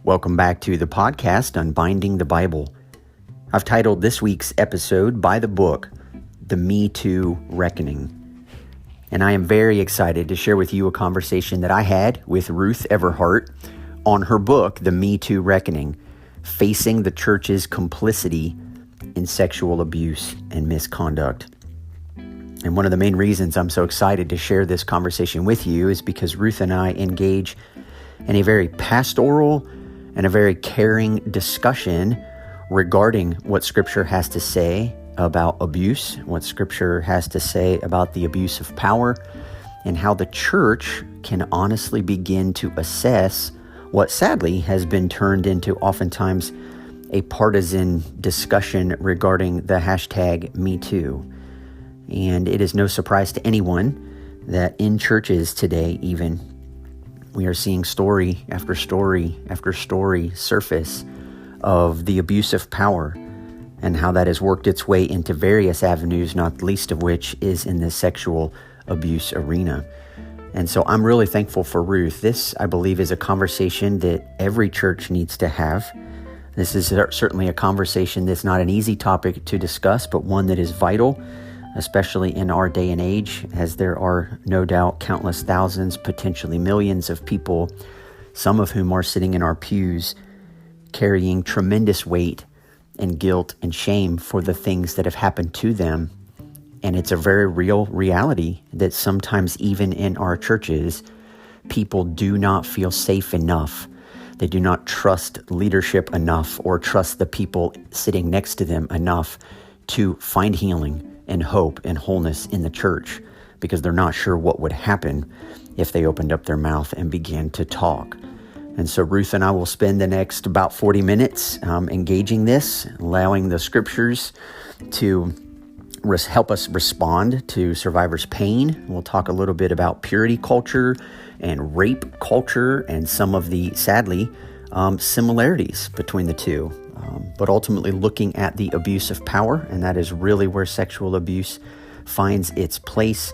Welcome back to the podcast, Unbinding the Bible. I've titled this week's episode by the book, The Me Too Reckoning. And I am very excited to share with you a conversation that I had with Ruth Everhart on her book, The Me Too Reckoning, Facing the Church's Complicity in Sexual Abuse and Misconduct. And one of the main reasons I'm so excited to share this conversation with you is because Ruth and I engage in a very pastoral and a very caring discussion regarding what Scripture has to say about abuse, what Scripture has to say about the abuse of power, and how the church can honestly begin to assess what sadly has been turned into oftentimes a partisan discussion regarding the hashtag #MeToo. And it is no surprise to anyone that in churches today even, we are seeing story after story after story surface of the abuse of power and how that has worked its way into various avenues, not the least of which is in the sexual abuse arena. And so I'm really thankful for Ruth. This, I believe, is a conversation that every church needs to have. This is certainly a conversation that's not an easy topic to discuss, but one that is vital, especially in our day and age, as there are no doubt countless thousands, potentially millions of people, some of whom are sitting in our pews, carrying tremendous weight and guilt and shame for the things that have happened to them. And it's a very real reality that sometimes even in our churches, people do not feel safe enough. They do not trust leadership enough or trust the people sitting next to them enough to find healing and hope and wholeness in the church, because they're not sure what would happen if they opened up their mouth and began to talk. And so Ruth and I will spend the next about 40 minutes engaging this, allowing the Scriptures to help us respond to survivors' pain. We'll talk a little bit about purity culture and rape culture and some of the, sadly, similarities between the two. But ultimately looking at the abuse of power, and that is really where sexual abuse finds its place.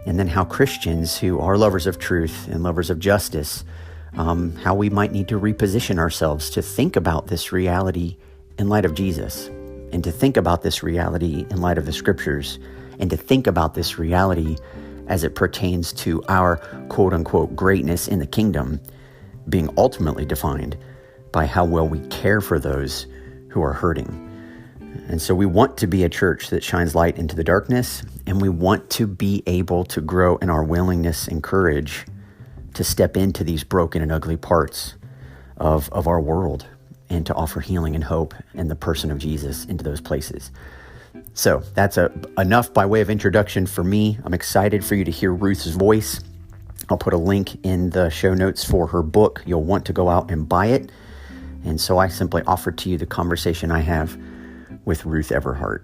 And then how Christians who are lovers of truth and lovers of justice, how we might need to reposition ourselves to think about this reality in light of Jesus, and to think about this reality in light of the Scriptures, and to think about this reality as it pertains to our quote-unquote greatness in the kingdom being ultimately defined by how well we care for those who are hurting. And so we want to be a church that shines light into the darkness, and we want to be able to grow in our willingness and courage to step into these broken and ugly parts of our world and to offer healing and hope and the person of Jesus into those places. So that's enough by way of introduction for me. I'm excited for you to hear Ruth's voice. I'll put a link in the show notes for her book. You'll want to go out and buy it. And so I simply offer to you the conversation I have with Ruth Everhart.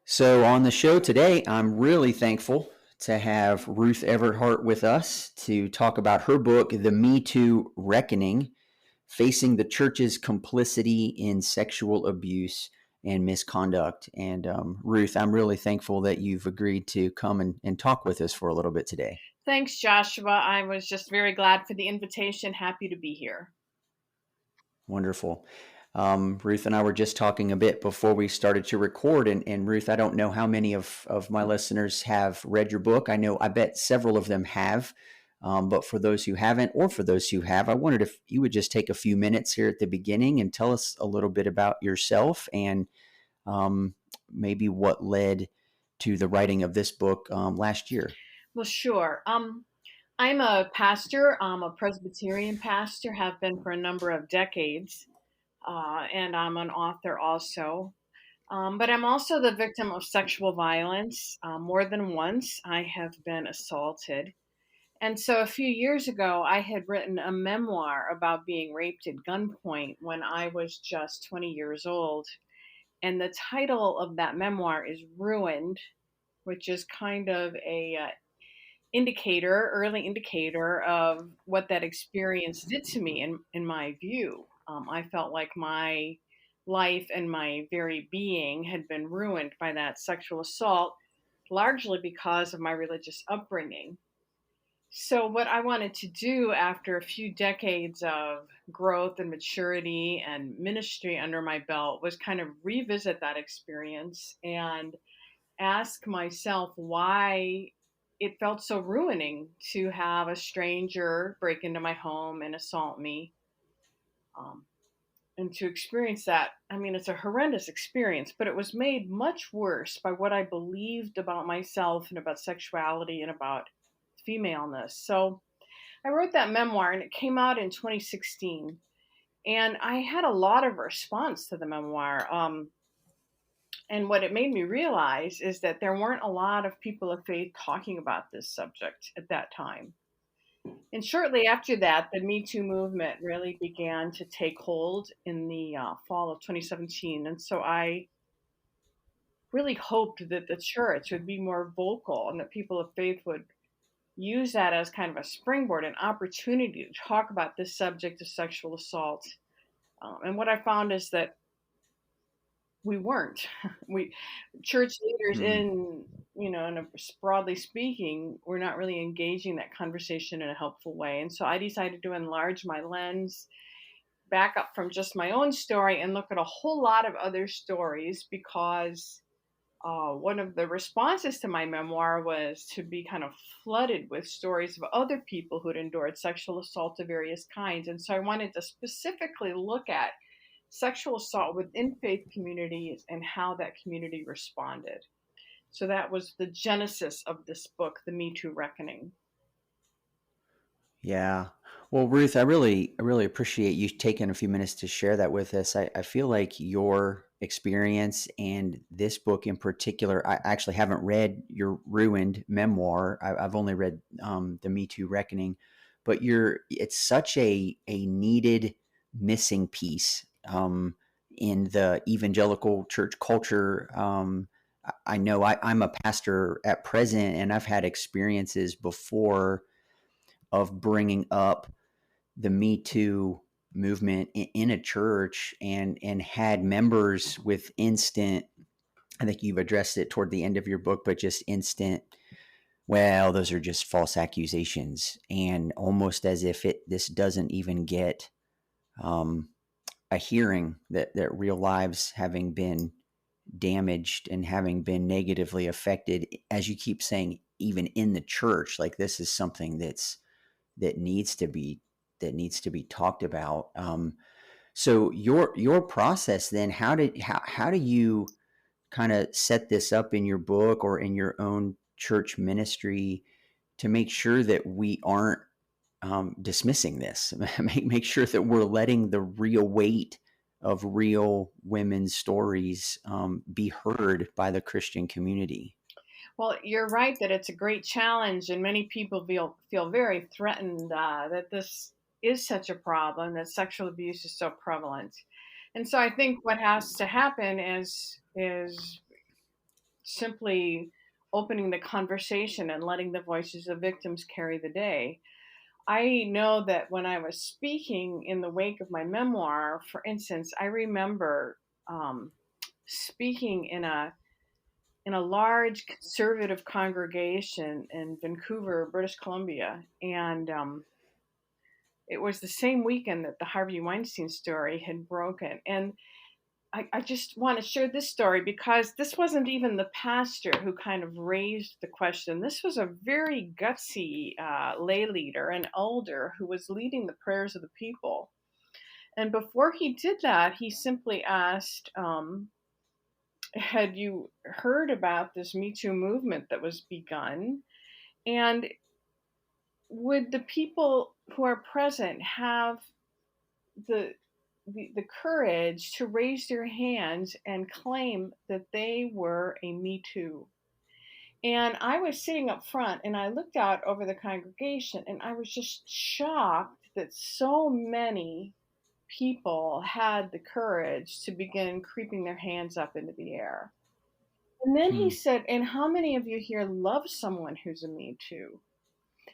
So on the show today, I'm really thankful to have Ruth Everhart with us to talk about her book, The Me Too Reckoning, Facing the Church's Complicity in Sexual Abuse and Misconduct. And Ruth, I'm really thankful that you've agreed to come and talk with us for a little bit today. Thanks, Joshua. I was just very glad for the invitation. Happy to be here. Wonderful. Ruth and I were just talking a bit before we started to record. And Ruth, I don't know how many of my listeners have read your book. I bet several of them have. But for those who haven't, or for those who have, I wondered if you would just take a few minutes here at the beginning and tell us a little bit about yourself and maybe what led to the writing of this book last year. Well, sure. I'm a pastor. I'm a Presbyterian pastor, have been for a number of decades, and I'm an author also. But I'm also the victim of sexual violence. More than once, I have been assaulted. And so a few years ago, I had written a memoir about being raped at gunpoint when I was just 20 years old. And the title of that memoir is Ruined, which is kind of a early indicator of what that experience did to me in my view. I felt like my life and my very being had been ruined by that sexual assault, largely because of my religious upbringing. So, what I wanted to do after a few decades of growth and maturity and ministry under my belt was kind of revisit that experience and ask myself why it felt so ruining to have a stranger break into my home and assault me. Um, and to experience that, I mean, it's a horrendous experience, but it was made much worse by what I believed about myself and about sexuality and about femaleness. So I wrote that memoir and it came out in 2016. And I had a lot of response to the memoir. And what it made me realize is that there weren't a lot of people of faith talking about this subject at that time. And shortly after that, the Me Too movement really began to take hold in the fall of 2017. And so I really hoped that the church would be more vocal and that people of faith would use that as kind of a springboard, an opportunity to talk about this subject of sexual assault. And what I found is that we weren't. We church leaders Mm. in in a broadly speaking, we're not really engaging that conversation in a helpful way. And so I decided to enlarge my lens back up from just my own story and look at a whole lot of other stories because one of the responses to my memoir was to be kind of flooded with stories of other people who'd endured sexual assault of various kinds. And so I wanted to specifically look at sexual assault within faith communities and how that community responded. So that was the genesis of this book, The Me Too Reckoning. Yeah. Well, Ruth, I really appreciate you taking a few minutes to share that with us. I feel like your experience and this book in particular, I actually haven't read your ruined memoir. I've only read the Me Too Reckoning, but it's such a needed missing piece in the evangelical church culture. I know I'm a pastor at present, and I've had experiences before of bringing up the Me Too movement in a church and had members with instant, I think you've addressed it toward the end of your book, but just instant, well, those are just false accusations, and almost as if this doesn't even get um, a hearing, that real lives having been damaged and having been negatively affected, as you keep saying, even in the church. Like, this is something that needs to be talked about. So your process then, how do you kind of set this up in your book or in your own church ministry to make sure that we aren't dismissing this, make sure that we're letting the real weight of real women's stories be heard by the Christian community? Well, you're right that it's a great challenge, and many people feel very threatened that this is such a problem, that sexual abuse is so prevalent. And so I think what has to happen is simply opening the conversation and letting the voices of victims carry the day. I know that when I was speaking in the wake of my memoir, for instance, I remember speaking in a large conservative congregation in Vancouver, British Columbia, and it was the same weekend that the Harvey Weinstein story had broken. And I just want to share this story because this wasn't even the pastor who kind of raised the question. This was a very gutsy lay leader, an elder who was leading the prayers of the people. And before he did that, he simply asked, had you heard about this Me Too movement that was begun? And would the people who are present have the the courage to raise their hands and claim that they were a Me Too? And I was sitting up front and I looked out over the congregation and I was just shocked that so many people had the courage to begin creeping their hands up into the air. And then he Hmm. said, and how many of you here love someone who's a Me Too?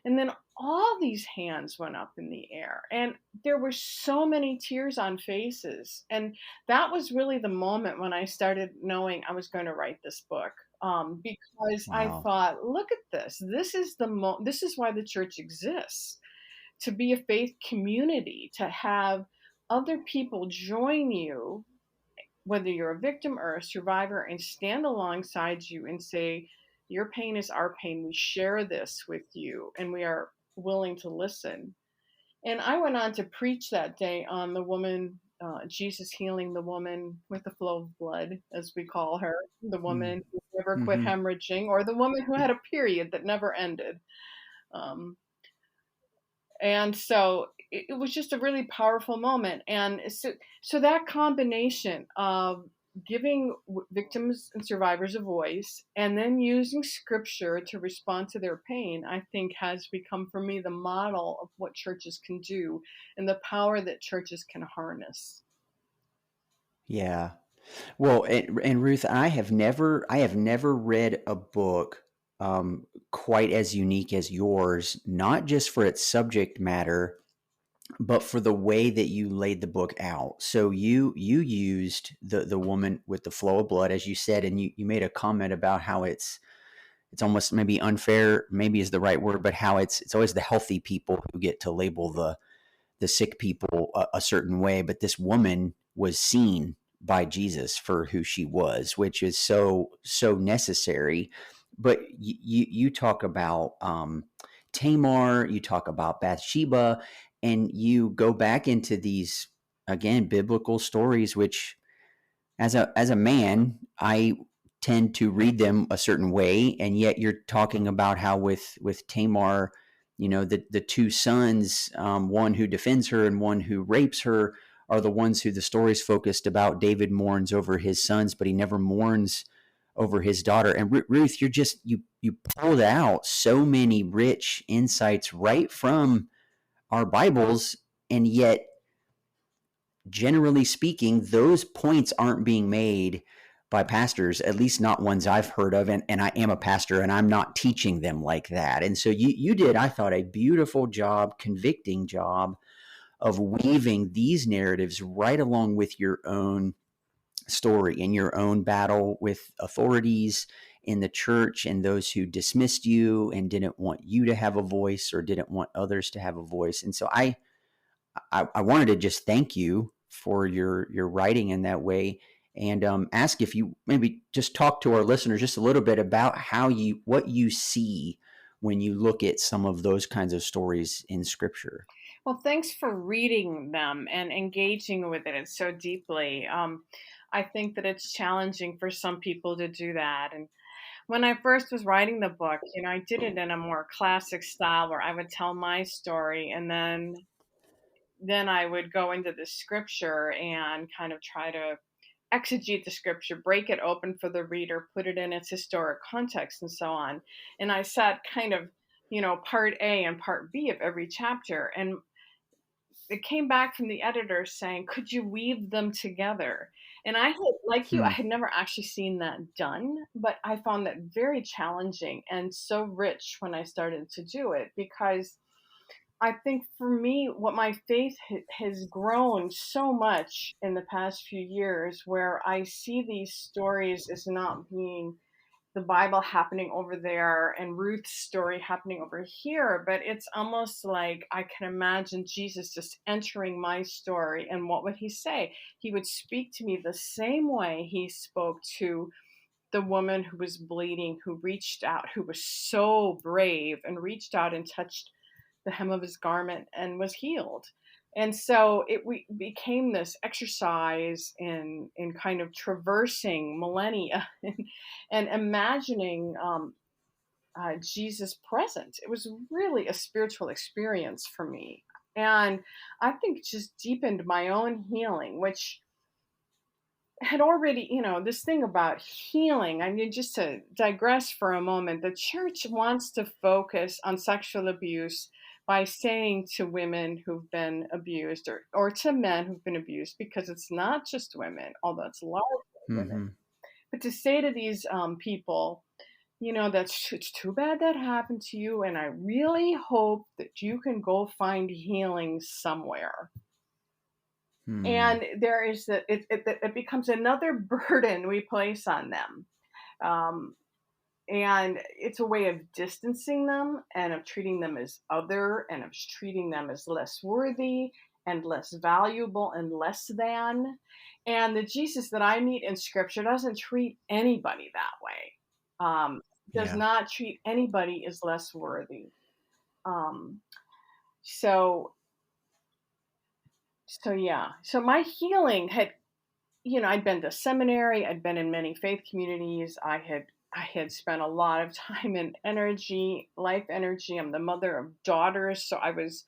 And then all these hands went up in the air, and there were so many tears on faces. And that was really the moment when I started knowing I was going to write this book. Because I Wow. thought, look at this. This is why the church exists, to be a faith community, to have other people join you, whether you're a victim or a survivor, and stand alongside you and say, your pain is our pain. We share this with you, and we are willing to listen. And I went on to preach that day on the woman, Jesus healing the woman with the flow of blood, as we call her, the woman who never quit Mm-hmm. hemorrhaging, or the woman who had a period that never ended. Um, and so it was just a really powerful moment. And so that combination of giving victims and survivors a voice, and then using scripture to respond to their pain, I think has become for me the model of what churches can do and the power that churches can harness. Yeah. Well, and Ruth, I have never read a book quite as unique as yours, not just for its subject matter, but for the way that you laid the book out. So you used the woman with the flow of blood, as you said, and you made a comment about how it's almost maybe unfair, maybe is the right word, but how it's always the healthy people who get to label the sick people a certain way. But this woman was seen by Jesus for who she was, which is so necessary. But you talk about Tamar, you talk about Bathsheba, and you go back into these again biblical stories, which as a man, I tend to read them a certain way, and yet you're talking about how with Tamar, the two sons, one who defends her and one who rapes her, are the ones who the story's focused about. David mourns over his sons, but he never mourns over his daughter. And Ruth, you pulled out so many rich insights right from our Bibles, and yet generally speaking, those points aren't being made by pastors, at least not ones I've heard of. And I am a pastor and I'm not teaching them like that. And so you did, I thought, a beautiful job, convicting job of weaving these narratives right along with your own story and your own battle with authorities in the church and those who dismissed you and didn't want you to have a voice or didn't want others to have a voice. And so I wanted to just thank you for your writing in that way, and ask if you maybe just talk to our listeners just a little bit about what you see when you look at some of those kinds of stories in Scripture. Well, thanks for reading them and engaging with it so deeply. I think that it's challenging for some people to do that. And when I first was writing the book, I did it in a more classic style where I would tell my story, and then I would go into the scripture and kind of try to exegete the scripture, break it open for the reader, put it in its historic context, and so on. And I set kind of, part A and part B of every chapter. And it came back from the editor saying, could you weave them together? And I had, like you, I Hmm. had never actually seen that done, but I found that very challenging and so rich when I started to do it, because I think for me, what my faith has grown so much in the past few years, where I see these stories as not being the Bible happening over there and Ruth's story happening over here, but it's almost like I can imagine Jesus just entering my story. And what would he say? He would speak to me the same way he spoke to the woman who was bleeding, who reached out, who was so brave and reached out and touched the hem of his garment and was healed. And so we became this exercise in kind of traversing millennia and imagining Jesus present. It was really a spiritual experience for me. And I think just deepened my own healing, which had already, this thing about healing. I mean, just to digress for a moment, the church wants to focus on sexual abuse by saying to women who've been abused, or to men who've been abused, because it's not just women, although it's largely women, Mm-hmm. but to say to these people, it's too bad that happened to you, and I really hope that you can go find healing somewhere. Hmm. And there is it becomes another burden we place on them. Um, and it's a way of distancing them and of treating them as other and of treating them as less worthy and less valuable and less than. And the Jesus that I meet in scripture doesn't treat anybody that way. Does Yeah. not treat anybody as less worthy. Um, so so yeah. So my healing had, I'd been to seminary, I'd been in many faith communities. I had spent a lot of time and energy, life energy. I'm the mother of daughters, so I was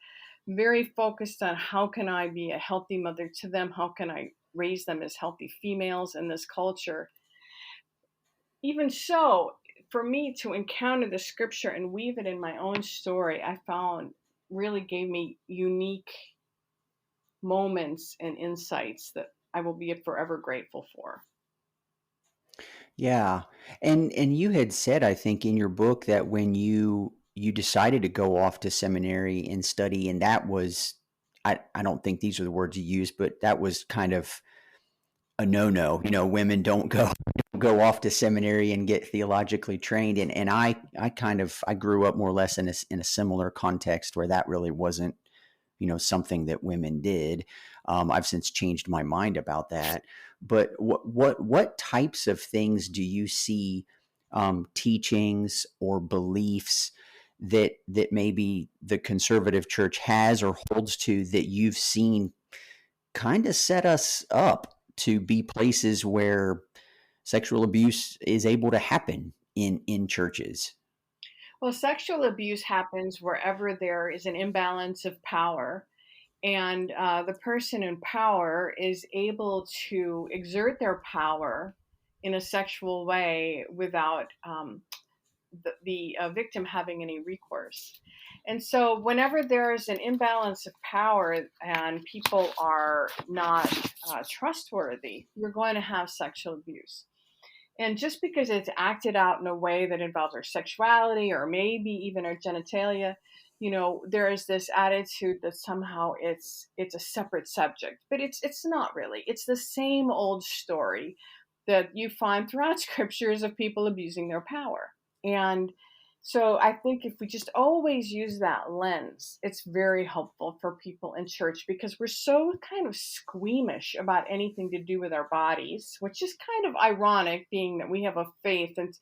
very focused on how can I be a healthy mother to them? How can I raise them as healthy females in this culture? Even so, for me to encounter the scripture and weave it in my own story, I found really gave me unique moments and insights that I will be forever grateful for. Yeah. And you had said, I think, in your book that when you decided to go off to seminary and study, and that was, I don't think these are the words you used, but that was kind of a no-no. Women don't go go off to seminary and get theologically trained. And I grew up more or less in a similar context where that really wasn't, something that women did. I've since changed my mind about that. But what types of things do you see, teachings or beliefs that maybe the conservative church has or holds to that you've seen kind of set us up to be places where sexual abuse is able to happen in churches? Well, sexual abuse happens wherever there is an imbalance of power, and the person in power is able to exert their power in a sexual way without the victim having any recourse. And so, whenever there is an imbalance of power and people are not trustworthy, you're going to have sexual abuse. And just because it's acted out in a way that involves our sexuality or maybe even our genitalia, there is this attitude that somehow it's a separate subject, but it's not really. It's the same old story that you find throughout scriptures of people abusing their power. And so I think if we just always use that lens, it's very helpful for people in church because we're so kind of squeamish about anything to do with our bodies, which is kind of ironic being that we have a faith and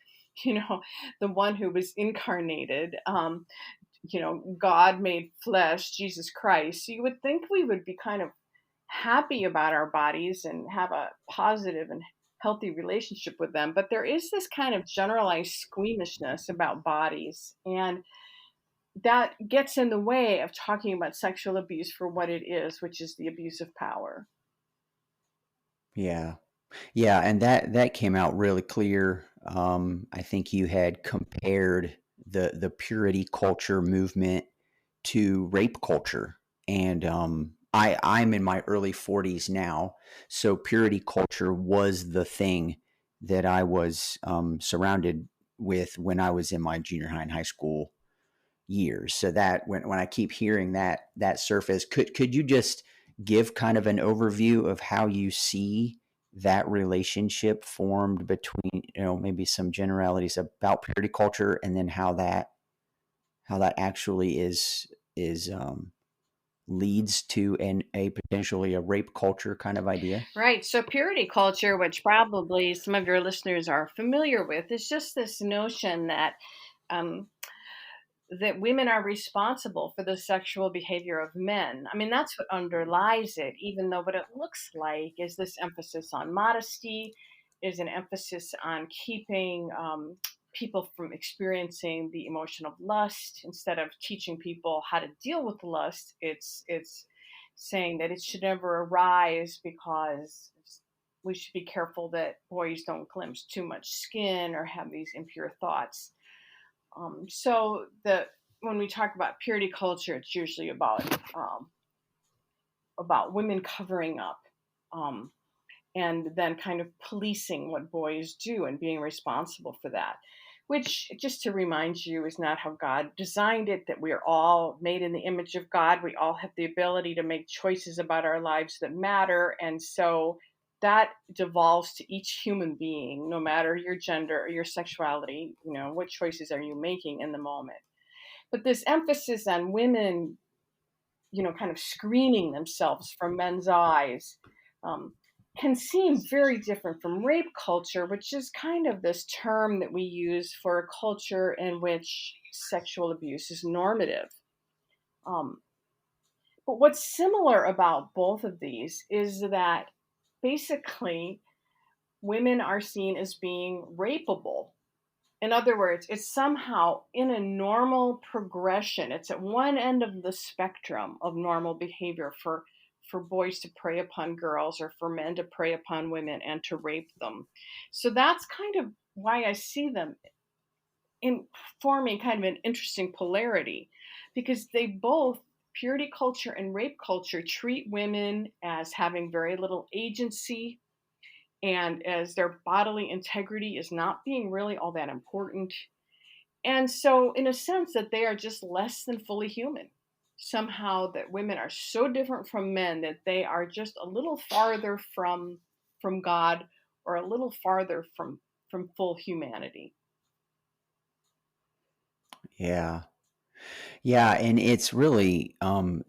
you know the one who was incarnated, God made flesh, Jesus Christ. So you would think we would be kind of happy about our bodies and have a positive and healthy relationship with them. But there is this kind of generalized squeamishness about bodies. And that gets in the way of talking about sexual abuse for what it is, which is the abuse of power. Yeah. Yeah, and that came out really clear. I think you had compared the purity culture movement to rape culture, and I'm in my early 40s now, so purity culture was the thing that I was surrounded with when I was in my junior high and high school years. So that when I keep hearing that surface, could you just give kind of an overview of how you see that relationship formed between, maybe some generalities about purity culture, and then how that actually is leads to a potentially a rape culture kind of idea? Right. So, purity culture, which probably some of your listeners are familiar with, is just this notion um, that women are responsible for the sexual behavior of men. I mean, that's what underlies it, even though what it looks like is this emphasis on modesty, is an emphasis on keeping people from experiencing the emotion of lust. Instead of teaching people how to deal with lust, it's saying that it should never arise because we should be careful that boys don't glimpse too much skin or have these impure thoughts. So the when we talk about purity culture, it's usually about women covering up, um, and then kind of policing what boys do and being responsible for that. which, just to remind you, is not how God designed it, that we are all made in the image of God. We all have the ability to make choices about our lives that matter. And so that devolves to each human being, no matter your gender or your sexuality. What choices are you making in the moment? But this emphasis on women, kind of screening themselves from men's eyes, um, can seem very different from rape culture, which is kind of this term that we use for a culture in which sexual abuse is normative. Um, but what's similar about both of these is that basically women are seen as being rapeable. In other words, it's somehow in a normal progression. It's at one end of the spectrum of normal behavior for boys to prey upon girls or for men to prey upon women and to rape them. So that's kind of why I see them in forming kind of an interesting polarity, because they both, purity culture and rape culture, treat women as having very little agency and as their bodily integrity is not being really all that important. And so, in a sense, that they are just less than fully human. Somehow, that women are so different from men that they are just a little farther from God, or a little farther from full humanity. Yeah. Yeah, and it's really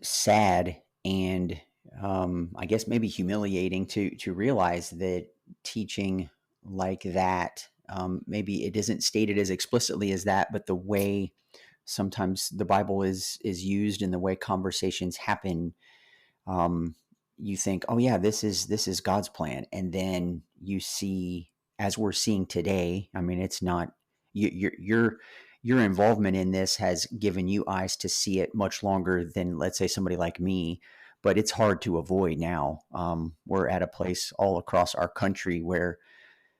sad and I guess maybe humiliating to realize that teaching like that, maybe it isn't stated as explicitly as that, but the way sometimes the Bible is used and the way conversations happen, um, you think, oh yeah, this is God's plan, and then you see, as we're seeing today. I mean, it's not your involvement in this has given you eyes to see it much longer than, let's say, somebody like me. But it's hard to avoid now. We're at a place all across our country where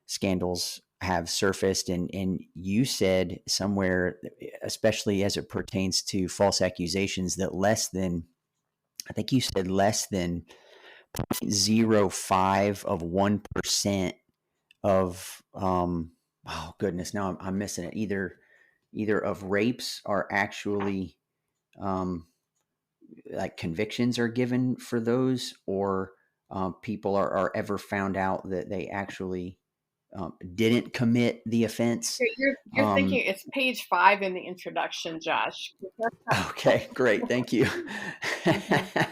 scandals have surfaced, and you said somewhere, especially as it pertains to false accusations, that less than, I think you said less than 0.05 of 1% of oh goodness, now I'm missing it, either of rapes are actually um like convictions are given for those, or people are ever found out that they actually didn't commit the offense. You're thinking um it's page 5 in the introduction, Josh. Okay, great. Thank you. Mhm.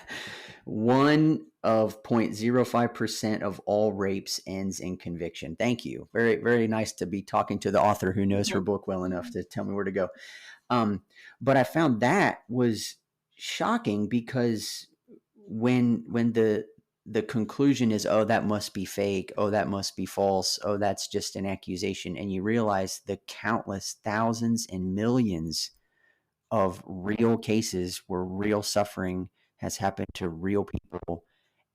One of 0.05% of all rapes ends in conviction. Thank you. Very, very nice to be talking to the author who knows her Mhm. book well enough to tell me where to go. But I found that was shocking because when the conclusion is, oh, that must be fake, oh, that must be false, oh, that's just an accusation, and you realize the countless thousands and millions of real cases where real suffering has happened to real people,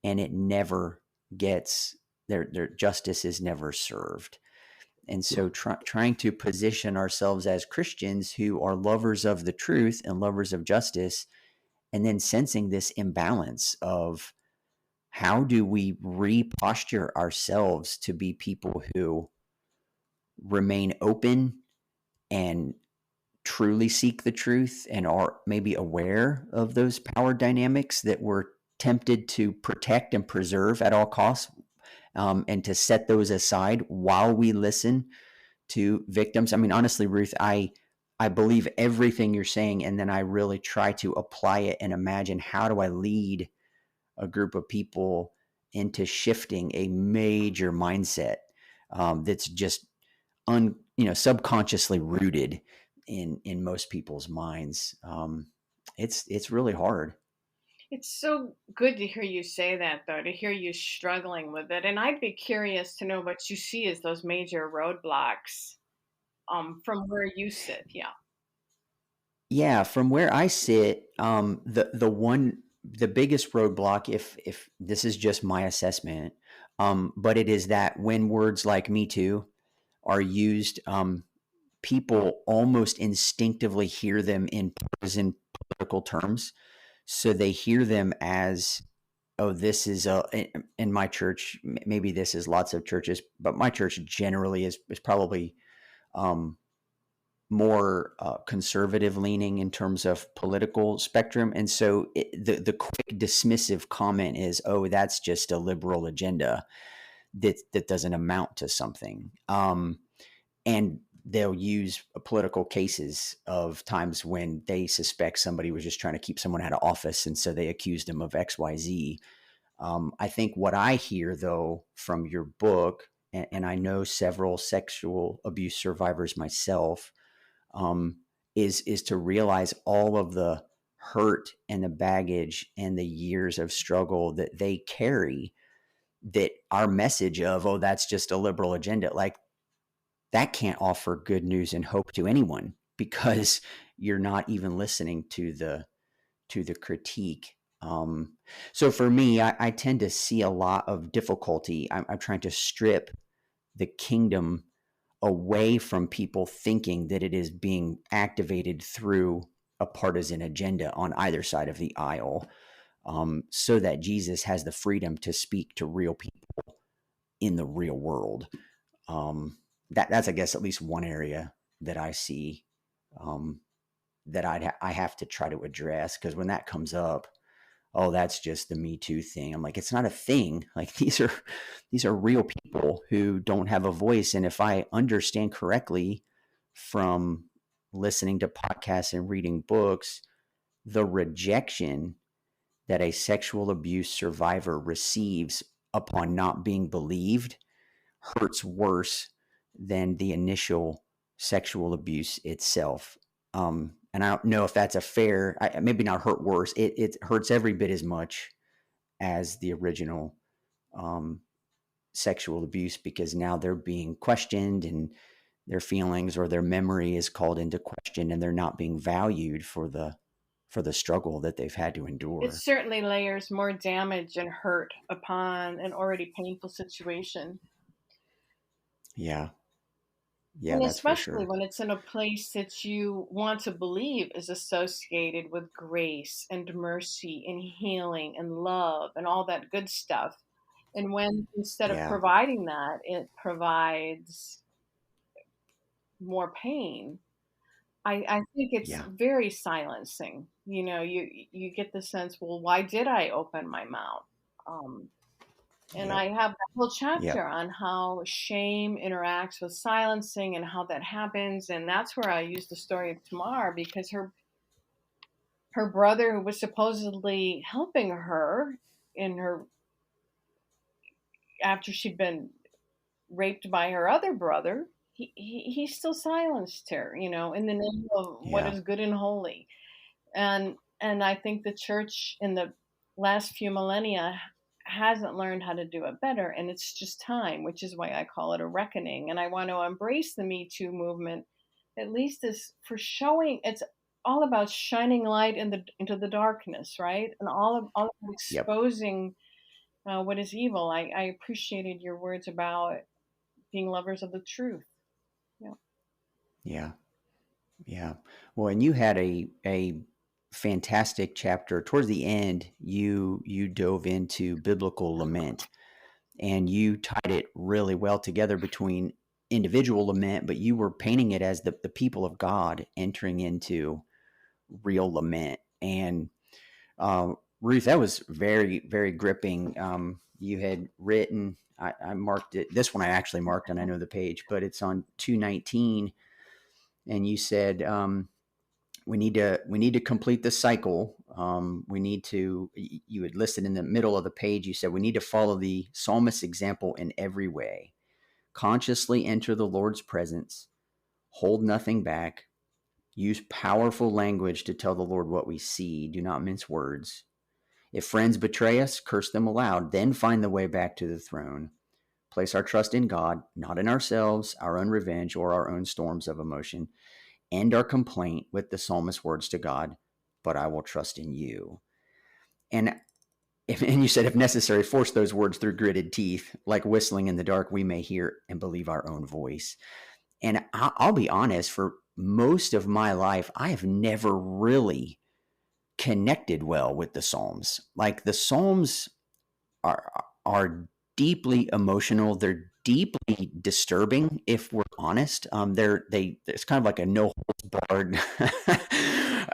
and it never gets their justice is never served. And so trying to position ourselves as Christians who are lovers of the truth and lovers of justice, and then sensing this imbalance of how do we reposture ourselves to be people who remain open and truly seek the truth and are maybe aware of those power dynamics that we're tempted to protect and preserve at all costs, and to set those aside while we listen to victims. I mean, honestly, Ruth, I believe everything you're saying, and then I really try to apply it and imagine, how do I lead a group of people into shifting a major mindset that's just subconsciously rooted in most people's minds. It's really hard. It's so good to hear you say that, though, to hear you struggling with it. And I'd be curious to know what you see as those major roadblocks, from where you sit. Yeah. Yeah, from where I sit, the biggest roadblock, if this is just my assessment, but it is that when words like "Me Too" are used, people almost instinctively hear them in partisan political terms. So they hear them as, oh, this is in my church. Maybe this is lots of churches, but my church generally is probably, um, more conservative leaning in terms of political spectrum. And so the quick dismissive comment is, oh, that's just a liberal agenda that doesn't amount to something. And they'll use political cases of times when they suspect somebody was just trying to keep someone out of office, and so they accused them of XYZ. I think what I hear, though, from your book, and I know several sexual abuse survivors myself, um, is to realize all of the hurt and the baggage and the years of struggle that they carry, that our message of, oh, that's just a liberal agenda, like that can't offer good news and hope to anyone, because you're not even listening to the critique. So for me, I tend to see a lot of difficulty. I'm trying to strip the kingdom away from people thinking that it is being activated through a partisan agenda on either side of the aisle, so that Jesus has the freedom to speak to real people in the real world. That's, I guess, at least one area that I see, um, that I have to try to address, because when that comes up, oh, that's just the Me Too thing. I'm like, it's not a thing. Like, these are real people who don't have a voice. And if I understand correctly from listening to podcasts and reading books, the rejection that a sexual abuse survivor receives upon not being believed hurts worse than the initial sexual abuse itself. And I don't know if that's a fair, maybe not hurt worse. It hurts every bit as much as the original um, sexual abuse, because now they're being questioned, and their feelings or their memory is called into question, and they're not being valued for the struggle that they've had to It endure. certainly layers more damage and hurt upon an already painful situation. Yeah, yeah, And that's for especially sure. when it's in a place that you want to believe is associated with grace and mercy and healing and love and all that good stuff. And when instead of Yeah, providing that, it provides more pain, I think it's yeah, very silencing. You get the sense, well, why did I open my mouth? Um, And yep, I have a whole chapter yep, on how shame interacts with silencing and how that happens. And that's where I use the story of Tamar, because her brother, who was supposedly helping her in her after she'd been raped by her other brother, he still silenced her, in the name of what yeah, is good and holy. And I think the church in the last few millennia hasn't learned how to do it better, and it's just time, which is why I call it a reckoning. And I want to embrace the Me Too movement, at least as for showing it's all about shining light into the darkness, right? And all of yep, exposing what is evil. I appreciated your words about being lovers of the truth. Yeah. yeah. Yeah. Well, and you had a fantastic chapter towards the end. You dove into biblical lament, and you tied it really well together between individual lament, but you were painting it as the people of God entering into real lament. And Ruth, that was very, very gripping. You had written, I marked it. This one I actually marked, and I know the page, but it's on 219, and you said, we need to complete the cycle. We need to. You had listed in the middle of the page. You said we need to follow the psalmist's example in every way. Consciously enter the Lord's presence. Hold nothing back. Use powerful language to tell the Lord what we see. Do not mince words. If friends betray us, curse them aloud. Then find the way back to the throne. Place our trust in God, not in ourselves, our own revenge, or our own storms of emotion. End our complaint with the psalmist's words to God, but I will trust in you. And and you said, if necessary, force those words through gritted teeth, like whistling in the dark, we may hear and believe our own voice. And I'll be honest, for most of my life, I have never really connected well with the Psalms. Like, the Psalms are deeply emotional. They're deeply disturbing if we're honest. It's kind of like a no holds barred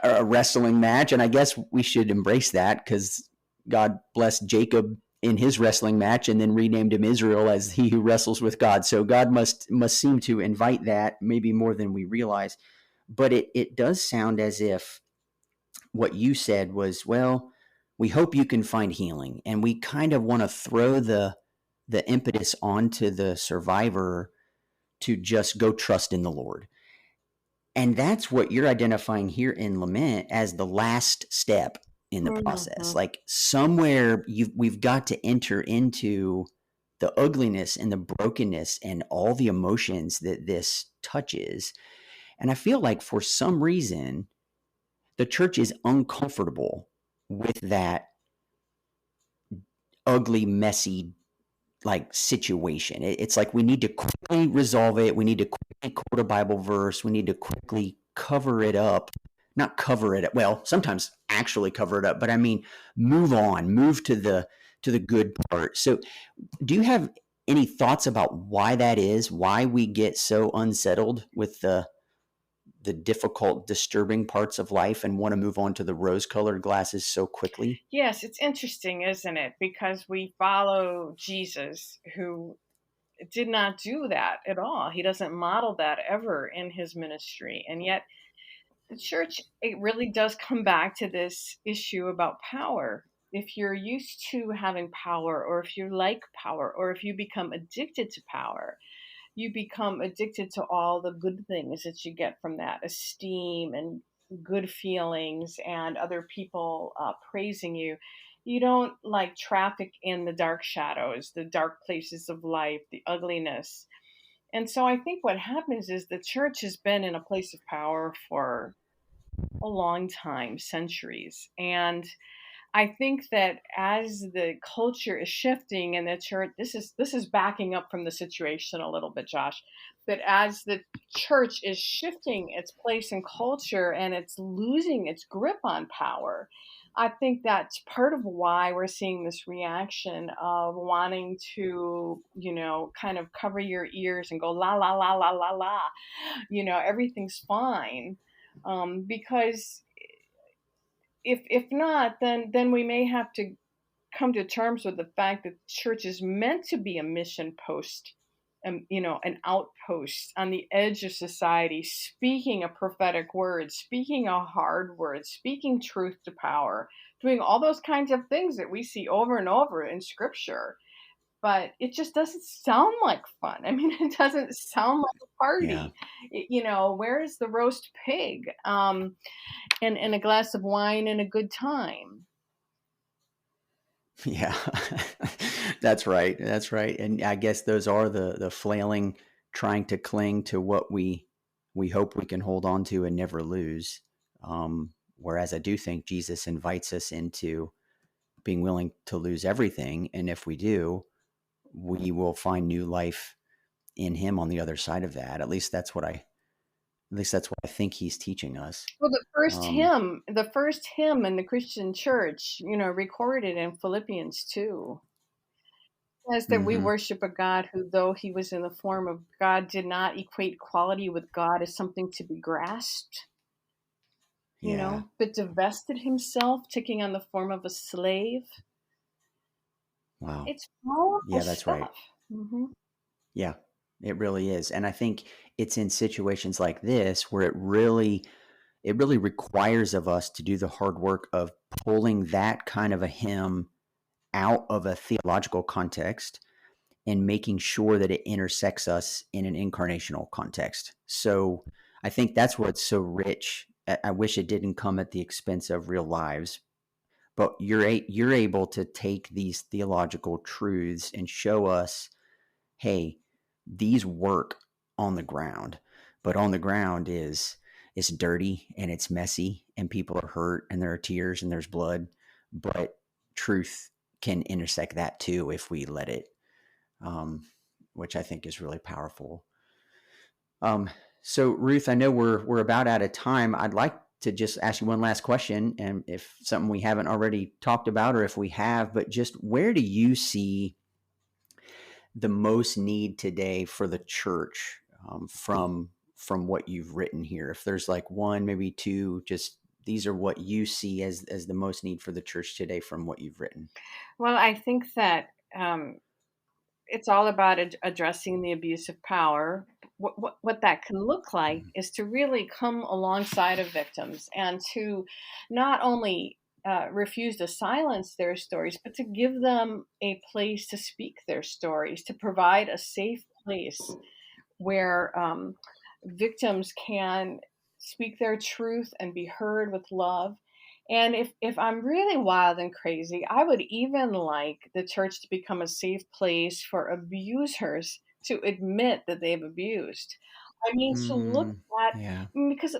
a wrestling match, and I guess we should embrace that because God blessed Jacob in his wrestling match and then renamed him Israel as he who wrestles with God. So God must seem to invite that maybe more than we realize. But it does sound as if what you said was, well, we hope you can find healing, and we kind of want to throw the impetus onto the survivor to just go trust in the Lord. And that's what you're identifying here in lament as the last step in the process. Mhm. Like somewhere we've got to enter into the ugliness and the brokenness and all the emotions that this touches. And I feel like for some reason, the church is uncomfortable with that ugly, messy like situation. It's like we need to quickly resolve it. We need to quickly quote a Bible verse. We need to quickly cover it up. Not cover it up. Well, sometimes actually cover it up, but I mean move on, move to the good part. So do you have any thoughts about why that is? Why we get so unsettled with the difficult, disturbing parts of life and want to move on to the rose-colored glasses so quickly? Yes, it's interesting, isn't it? Because we follow Jesus, who did not do that at all. He doesn't model that ever in his ministry. And yet, the church, it really does come back to this issue about power. If you're used to having power, or if you like power, or if you become addicted to power, you become addicted to all the good things that you get from that esteem and good feelings and other people praising you. You don't like traffic in the dark shadows, the dark places of life, the ugliness. And so I think what happens is the church has been in a place of power for a long time, centuries. And I think that as the culture is shifting in the church, this is backing up from the situation a little bit, Josh. But as the church is shifting its place in culture and it's losing its grip on power, I think that's part of why we're seeing this reaction of wanting to, kind of cover your ears and go la la la la la la, everything's fine, because if not, then we may have to come to terms with the fact that church is meant to be a mission post, an outpost on the edge of society, speaking a prophetic word, speaking a hard word, speaking truth to power, doing all those kinds of things that we see over and over in scripture. But it just doesn't sound like fun. I mean, it doesn't sound like a Yeah. party. Where is the roast pig? And a glass of wine and a good time. Yeah, that's right. That's right. And I guess those are the flailing, trying to cling to what we hope we can hold on to and never lose. Whereas I do think Jesus invites us into being willing to lose everything, and if we do, we will find new life in Him on the other side of that. At least that's what I think He's teaching us. Well, Um, the first hymn in the Christian church, recorded in Philippians 2, says that we mhm. worship a God who, though he was in the form of God, did not equate equality with God as something to be grasped, Yeah. but divested himself, taking on the form of a slave. Wow. It's powerful Yeah, that's right. stuff. Hmm. Yeah, it really is. And I think it's in situations like this where it really requires of us to do the hard work of pulling that kind of a hymn out of a theological context and making sure that it intersects us in an incarnational context. So I think that's where it's so rich. I wish it didn't come at the expense of real lives, but you're able to take these theological truths and show us, hey, these work on the ground, but on the ground is dirty and it's messy and people are hurt and there are tears and there's blood, but truth can intersect that too if we let it, um, which I think is really powerful. Um, so Ruth, I know we're about out of time. I'd like to just ask you one last question, and if something we haven't already talked about, or if we have, but just where do you see the most need today for the church, from what you've written here? If there's like one, maybe two, just these are what you see as the most need for the church today from what you've written. Well, I think that it's all about addressing the abuse of power. What that can look like Mm. is to really come alongside of victims and to not only refuse to silence their stories, but to give them a place to speak their stories, to provide a safe place where victims can speak their truth and be heard with love. And if I'm really wild and crazy, I would even like the church to become a safe place for abusers to admit that they've abused. I mean, to look Mm, at, yeah. because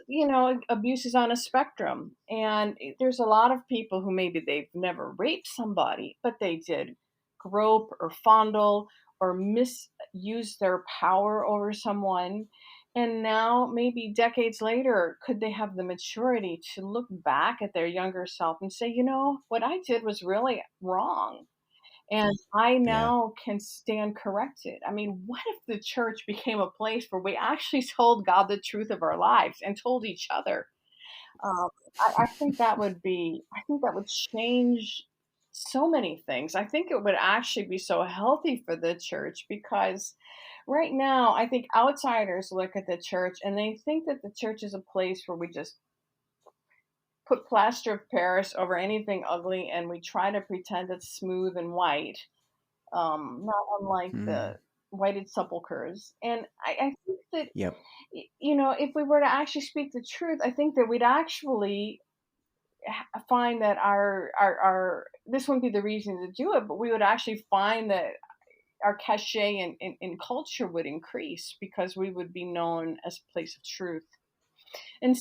abuse is on a spectrum, and there's a lot of people who maybe they've never raped somebody, but they did grope or fondle or misuse their power over someone. And now, maybe decades later, could they have the maturity to look back at their younger self and say, what I did was really wrong. And I Yeah. now can stand corrected. I mean, what if the church became a place where we actually told God the truth of our lives and told each other? Um, I think that would change so many things. I think it would actually be so healthy for the church because right now, I think outsiders look at the church and they think that the church is a place where we just put plaster of Paris over anything ugly and we try to pretend it's smooth and white, not unlike Mm, the whited sepulchres. And I think that, yep. if we were to actually speak the truth, I think that we'd actually find that our this wouldn't be the reason to do it, but we would actually find that our cachet in culture would increase because we would be known as a place of truth. And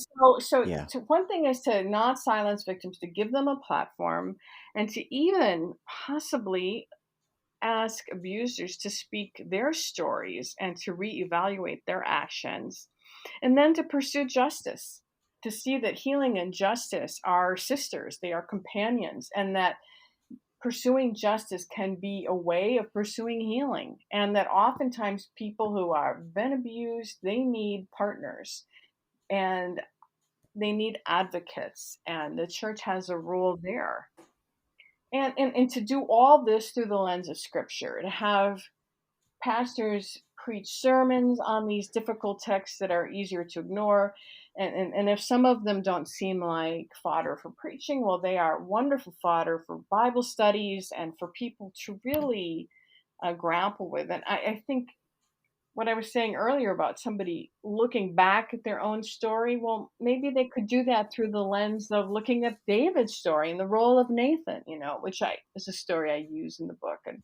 Yeah. one thing is to not silence victims, to give them a platform, and to even possibly ask abusers to speak their stories and to reevaluate their actions, and then to pursue justice, to see that healing and justice are sisters, they are companions, and that pursuing justice can be a way of pursuing healing, and that oftentimes people who are been abused, they need partners and they need advocates, and the church has a role there. And to do all this through the lens of scripture, to have pastors preach sermons on these difficult texts that are easier to ignore. And if some of them don't seem like fodder for preaching, well, they are wonderful fodder for Bible studies and for people to really grapple with. And I think what I was saying earlier about somebody looking back at their own story, well, maybe they could do that through the lens of looking at David's story and the role of Nathan, which I is a story I use in the book. And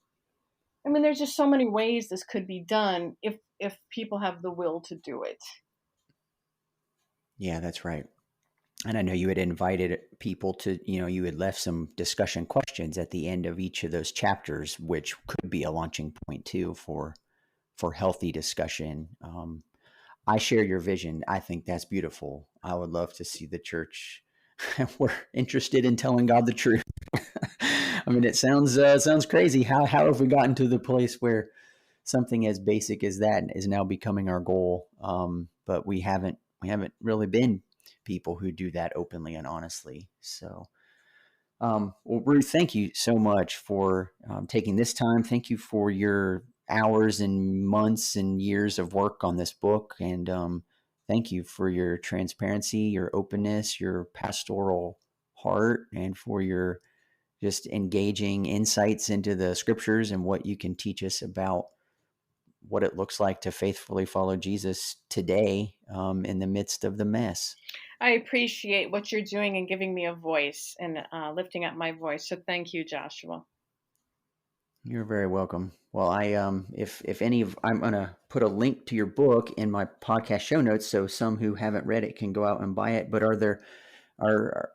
I mean, there's just so many ways this could be done if people have the will to do it. Yeah, that's right. And I know you had invited people to, you had left some discussion questions at the end of each of those chapters, which could be a launching point too for healthy discussion. I share your vision. I think that's beautiful. I would love to see the church. We're interested in telling God the truth. I mean, it sounds crazy. How have we gotten to the place where something as basic as that is now becoming our goal? But we haven't really been people who do that openly and honestly. So, well, Ruth, thank you so much for taking this time. Thank you for your hours and months and years of work on this book. And thank you for your transparency, your openness, your pastoral heart, and for your just engaging insights into the scriptures and what you can teach us about what it looks like to faithfully follow Jesus today, in the midst of the mess. I appreciate what you're doing and giving me a voice and lifting up my voice. So thank you, Joshua. You're very welcome. Well, if any of I'm gonna put a link to your book in my podcast show notes, so some who haven't read it can go out and buy it. But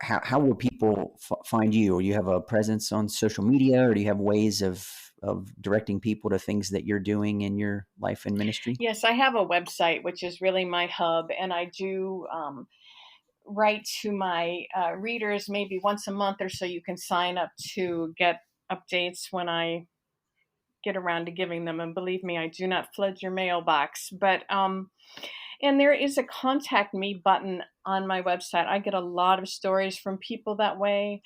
how will people find you? Or you have a presence on social media, or do you have ways of directing people to things that you're doing in your life and ministry? Yes, I have a website, which is really my hub, and I do write to my readers maybe once a month or so. You can sign up to get updates when I get around to giving them. And believe me, I do not flood your mailbox. But and there is a contact me button on my website. I get a lot of stories from people that way.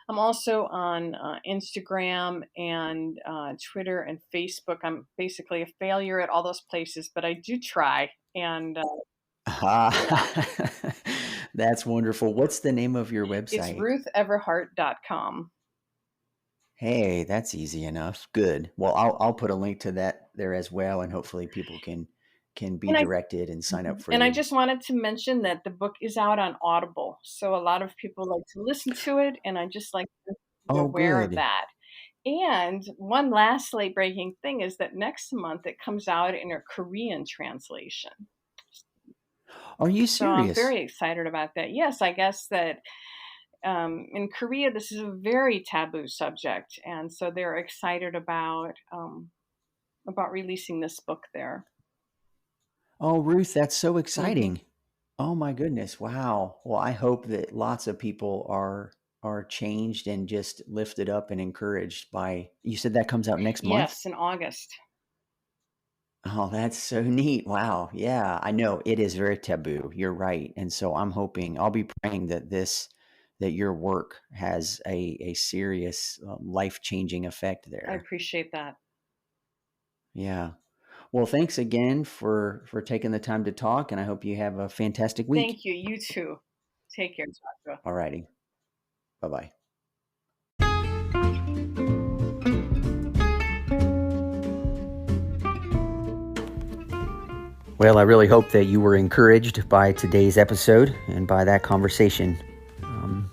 I'm also on Instagram and Twitter and Facebook. I'm basically a failure at all those places, but I do try. And yeah, Ah, that's wonderful. What's the name of your it's website? rutheverhart.com. Hey, that's easy enough. Good. Well, I'll put a link to that there as well, and hopefully people can be And I directed and sign up for and I your. just wanted to mention that the book is out on Audible, so a lot of people like to listen to it, and I just like to be Oh, aware of good. that. And one last late breaking thing is that next month it comes out in a Korean translation. Are you So I'm serious? very excited about that. Yes, I guess that in Korea this is a very taboo subject, and so they're excited about releasing this book there. Oh, Ruth, that's so Hmm. exciting. Oh my goodness. Wow. Well, I hope that lots of people are changed and just lifted up and encouraged by. You said that comes out next month? Yes, in August. Oh, that's so neat. Wow. Yeah, I know it is very taboo. You're right. And so I'll be praying that that your work has a serious life-changing effect I there. appreciate that. Yeah. Well, thanks again for taking the time to talk, and I hope you have a fantastic week. Thank you. You too. Take care, Joshua. All righty. Bye-bye. Well, I really hope that you were encouraged by today's episode and by that conversation.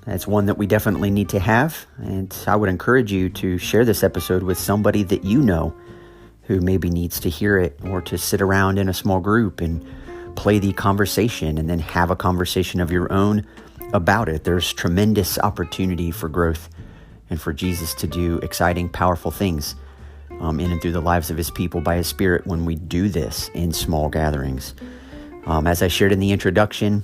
That's one that we definitely need to have, and I would encourage you to share this episode with somebody that you know who maybe needs to hear it, or to sit around in a small group and play the conversation and then have a conversation of your own about it. There's tremendous opportunity for growth and for Jesus to do exciting, powerful things in and through the lives of his people by his Spirit when we do this in small gatherings. As I shared in the introduction,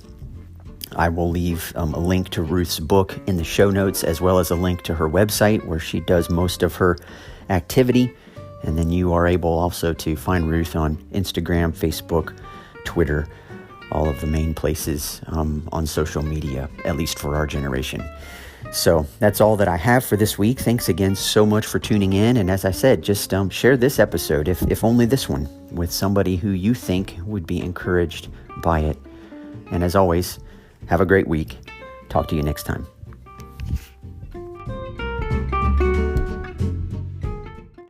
I will leave a link to Ruth's book in the show notes, as well as a link to her website where she does most of her activity. And then you are able also to find Ruth on Instagram, Facebook, Twitter, all of the main places on social media, at least for our generation. So that's all that I have for this week. Thanks again so much for tuning in. And as I said, just share this episode, if only this one, with somebody who you think would be encouraged by it. And as always, have a great week. Talk to you next time.